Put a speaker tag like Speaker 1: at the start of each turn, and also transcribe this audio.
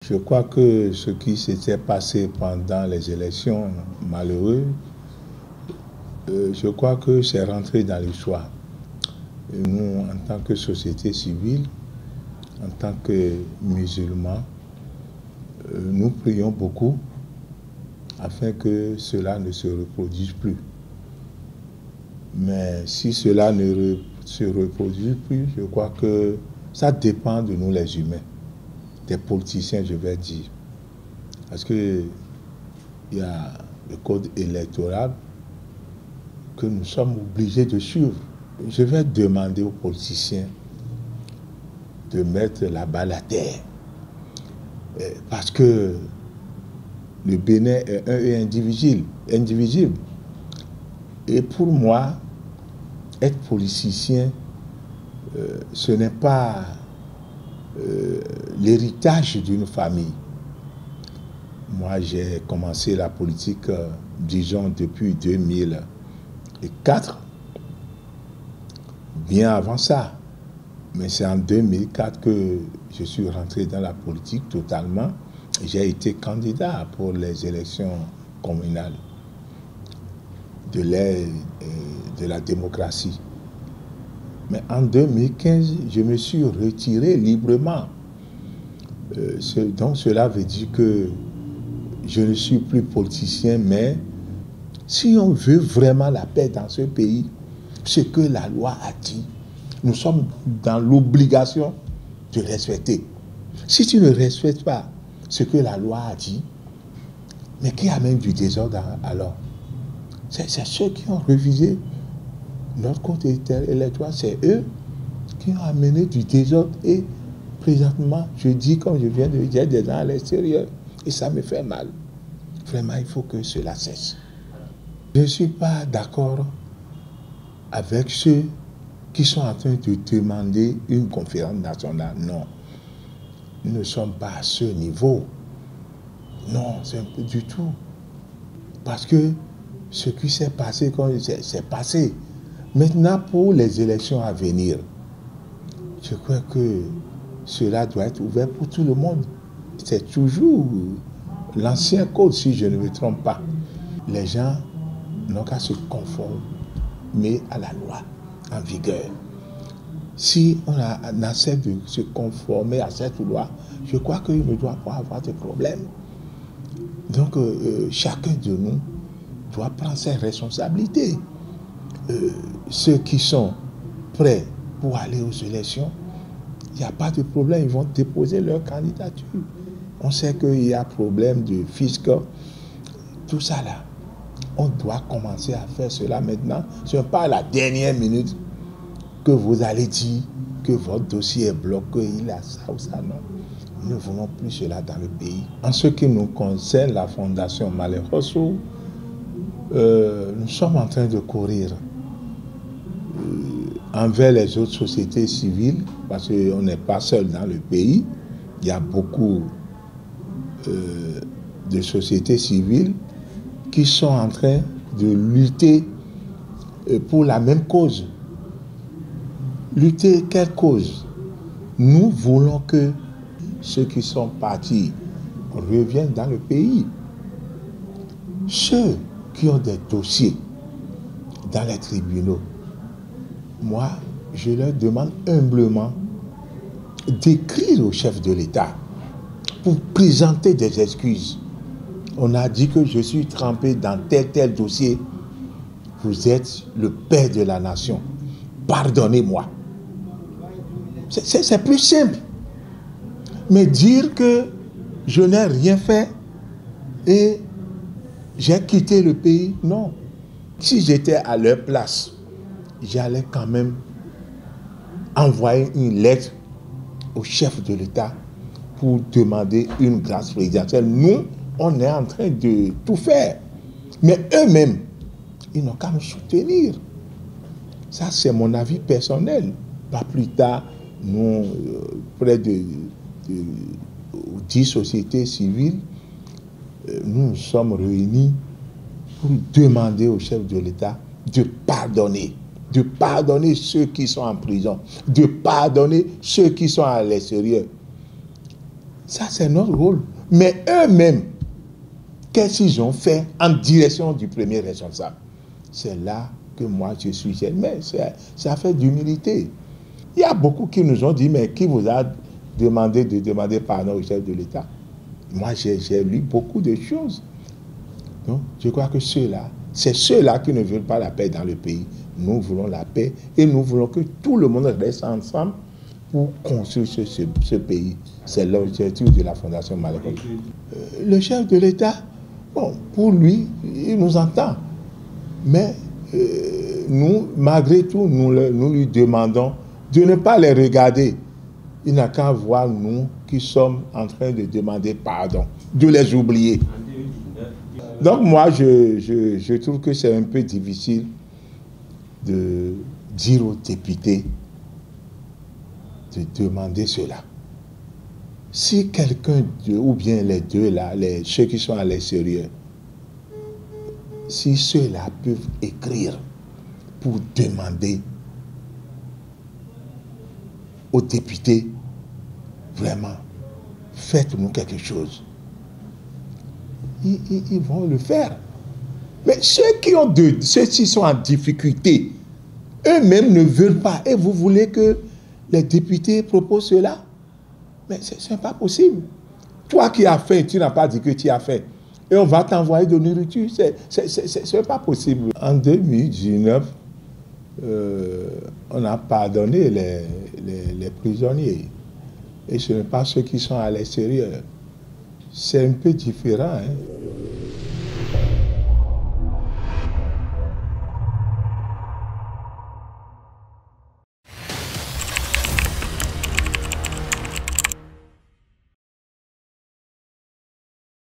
Speaker 1: Je crois que ce qui s'était passé pendant les élections malheureuses, je crois que c'est rentré dans l'histoire. Nous, en tant que société civile, en tant que musulmans, nous prions beaucoup afin que cela ne se reproduise plus. Mais si cela ne se reproduit plus, je crois que ça dépend de nous les humains, des politiciens, je vais dire. Parce qu'il y a le code électoral que nous sommes obligés de suivre. Je vais demander aux politiciens de mettre la balle à terre. Parce que le Bénin est un et indivisible. Et pour moi, être politicien, ce n'est pas l'héritage d'une famille. Moi, j'ai commencé la politique, disons, depuis 2004, bien avant ça. Mais c'est en 2004 que je suis rentré dans la politique totalement. J'ai été candidat pour les élections communales de la démocratie. Mais en 2015, je me suis retiré librement. Donc cela veut dire que je ne suis plus politicien, mais si on veut vraiment la paix dans ce pays, ce que la loi a dit, nous sommes dans l'obligation de respecter. Si tu ne respectes pas ce que la loi a dit, mais qui amène du désordre alors? C'est ceux qui ont révisé notre code électoral, c'est eux qui ont amené du désordre. Et présentement, je dis comme je viens de dire, j'ai des gens à l'extérieur et ça me fait mal. Vraiment, il faut que cela cesse. Je ne suis pas d'accord avec ceux qui sont en train de demander une conférence nationale. Non, nous ne sommes pas à ce niveau. Non, c'est un peu du tout. Parce que ce qui s'est passé, c'est passé. Maintenant, pour les élections à venir, je crois que cela doit être ouvert pour tout le monde. C'est toujours l'ancien code, si je ne me trompe pas. Les gens n'ont qu'à se conformer à la loi en vigueur. Si on accepte de se conformer à cette loi, je crois qu'il ne doit pas avoir de problème. Donc, chacun de nous doit prendre ses responsabilités. Ceux qui sont prêts pour aller aux élections, il n'y a pas de problème, ils vont déposer leur candidature. On sait qu'il y a problème de fisc, tout ça là. On doit commencer à faire cela maintenant. Ce n'est pas à la dernière minute que vous allez dire que votre dossier est bloqué, il a ça ou ça, non. Nous ne voulons plus cela dans le pays. En ce qui nous concerne, la Fondation Malem Hosso, nous sommes en train de courir envers les autres sociétés civiles, parce qu'on n'est pas seul dans le pays. Il y a beaucoup de sociétés civiles qui sont en train de lutter pour la même cause. Lutter quelle cause? Nous voulons que ceux qui sont partis reviennent dans le pays. Ceux qui ont des dossiers dans les tribunaux, moi, je leur demande humblement d'écrire au chef de l'État pour présenter des excuses. On a dit que je suis trempé dans tel dossier. Vous êtes le père de la nation. Pardonnez-moi. C'est plus simple. Mais dire que je n'ai rien fait et j'ai quitté le pays, non. Si j'étais à leur place, j'allais quand même envoyer une lettre au chef de l'État pour demander une grâce présidentielle. Nous, on est en train de tout faire. Mais eux-mêmes, ils n'ont qu'à me soutenir. Ça, c'est mon avis personnel. Pas plus tard, nous, près de 10 sociétés civiles, nous nous sommes réunis pour demander au chef de l'État de pardonner ceux qui sont en prison, de pardonner ceux qui sont à l'extérieur. Ça, c'est notre rôle. Mais eux-mêmes, qu'est-ce qu'ils ont fait en direction du premier responsable? C'est là que moi, je suis gêné. Mais c'est affaire d'humilité. Il y a beaucoup qui nous ont dit, mais qui vous a demandé de demander pardon au chef de l'État? Moi, j'ai lu beaucoup de choses. Donc, je crois que c'est ceux-là qui ne veulent pas la paix dans le pays. Nous voulons la paix et nous voulons que tout le monde reste ensemble pour construire ce pays. C'est l'objectif de la Fondation Malek Ondo. Le chef de l'État, bon, pour lui, il nous entend. Mais nous, malgré tout, nous lui demandons de ne pas les regarder. Il n'a qu'à voir nous qui sommes en train de demander pardon, de les oublier. Donc moi, je trouve que c'est un peu difficile de dire aux députés de demander cela. Si quelqu'un, ou bien les deux là, ceux qui sont à l'extérieur, si ceux-là peuvent écrire pour demander aux députés, vraiment, faites-nous quelque chose, ils vont le faire. Mais ceux qui sont en difficulté, eux-mêmes ne veulent pas. Et vous voulez que les députés proposent cela? Mais ce n'est pas possible. Toi qui as fait, tu n'as pas dit que tu as fait. Et on va t'envoyer de nourriture. Ce n'est pas possible. En 2019, on a pardonné les prisonniers. Et ce n'est pas ceux qui sont à l'extérieur. C'est un peu différent. Hein?